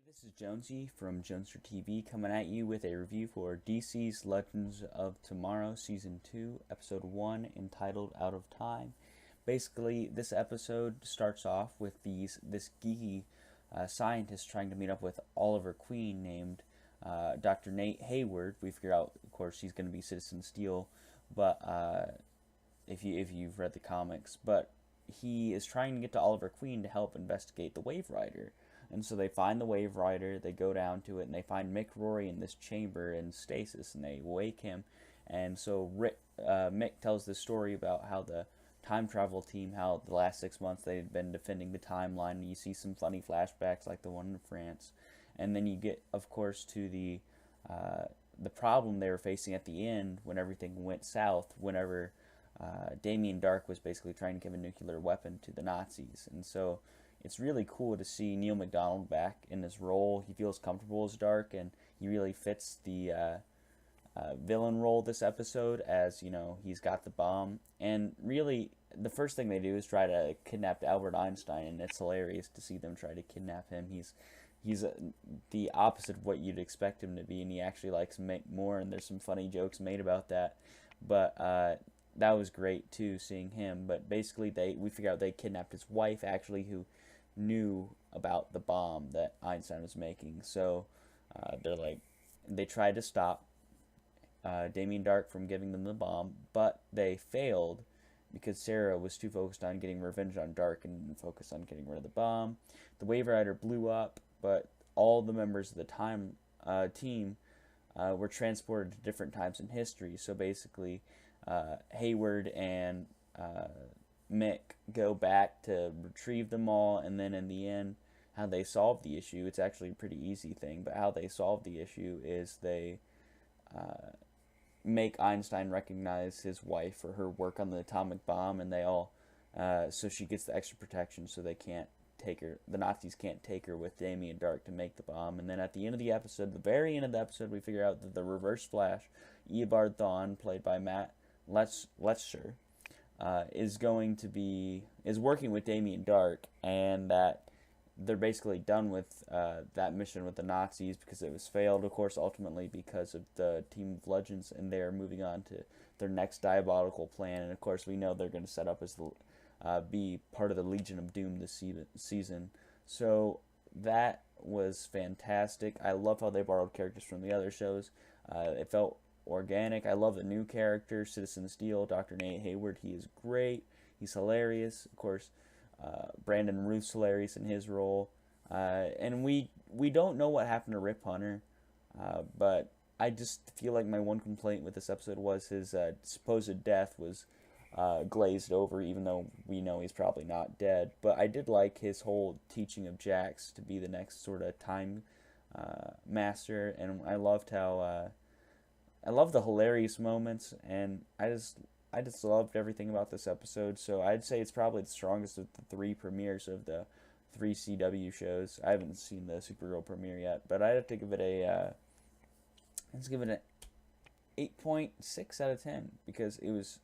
This is Jonesy from Joneser TV coming at you with a review for DC's Legends of Tomorrow Season 2, Episode 1, entitled Out of Time. Basically, this episode starts off with this geeky scientist trying to meet up with Oliver Queen named Dr. Nate Hayward. We figure out, of course, he's going to be Citizen Steel, but if you've read the comics, but he is trying to get to Oliver Queen to help investigate the Wave Rider. And so they find the Wave Rider, they go down to it, and they find Mick Rory in this chamber in stasis, and they wake him. And so Mick tells this story about how the time travel team, how the last 6 months they've been defending the timeline, and you see some funny flashbacks like the one in France. And then you get, of course, to the problem they were facing at the end when everything went south, whenever Damien Darhk was basically trying to give a nuclear weapon to the Nazis. And so it's really cool to see Neil McDonald back in this role. He feels comfortable as Dark, and he really fits the villain role this episode, as, you know, he's got the bomb. And really, the first thing they do is try to kidnap Albert Einstein, and it's hilarious to see them try to kidnap him. He's the opposite of what you'd expect him to be, and he actually likes Mick more, and there's some funny jokes made about that. But that was great too, seeing him. But basically, we figure out they kidnapped his wife, actually, who knew about the bomb that Einstein was making. So they tried to stop Damien Darhk from giving them the bomb, but they failed because Sarah was too focused on getting revenge on Darhk and didn't focus on getting rid of the bomb. The Wave Rider blew up, but all the members of the team were transported to different times in history. So basically, Hayward and Mick go back to retrieve them all, and then in the end, how they solve the issue, it's actually a pretty easy thing, but how they solve the issue is they make Einstein recognize his wife for her work on the atomic bomb, and they all, so she gets the extra protection, so they can't take her, the Nazis can't take her with Damien Darhk to make the bomb. And then at the end of the episode, the very end of the episode, we figure out that the Reverse Flash, Eobard Thawne, played by Matt Letscher, is working with Damien Darhk, and that they're basically done with that mission with the Nazis because it was failed, of course, ultimately because of the Team of Legends, and they're moving on to their next diabolical plan. And of course, we know they're going to set up as be part of the Legion of Doom this season. So that was fantastic. I love how they borrowed characters from the other shows. It felt organic. I love the new character, Citizen Steel, Dr. Nate Hayward. He is great. He's hilarious. Of course, Brandon Routh's hilarious in his role. And we don't know what happened to Rip Hunter, but I just feel like my one complaint with this episode was his supposed death was glazed over, even though we know he's probably not dead. But I did like his whole teaching of Jax to be the next sort of time master, and I loved how I love the hilarious moments, and I just loved everything about this episode. So I'd say it's probably the strongest of the 3 premieres of the 3 CW shows. I haven't seen the Supergirl premiere yet, but I'd have to give it let's give it an 8.6 out of 10 because it was,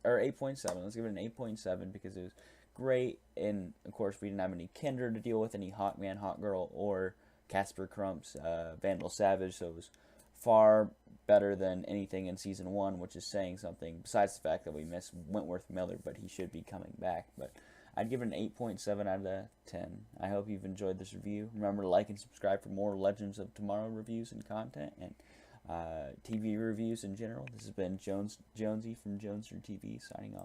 or 8.7. Let's give it an 8.7 because it was great. And of course, we didn't have any Kendra to deal with, any Hawkman, Hawkgirl, or Casper Crump's Vandal Savage. So it was far better than anything in season 1, which is saying something, besides the fact that we miss Wentworth Miller, but he should be coming back. But I'd give it an 8.7 out of 10. I hope you've enjoyed this review. Remember to like and subscribe for more Legends of Tomorrow reviews and content, and TV reviews in general. This has been Jonesy from Joneser TV, signing off.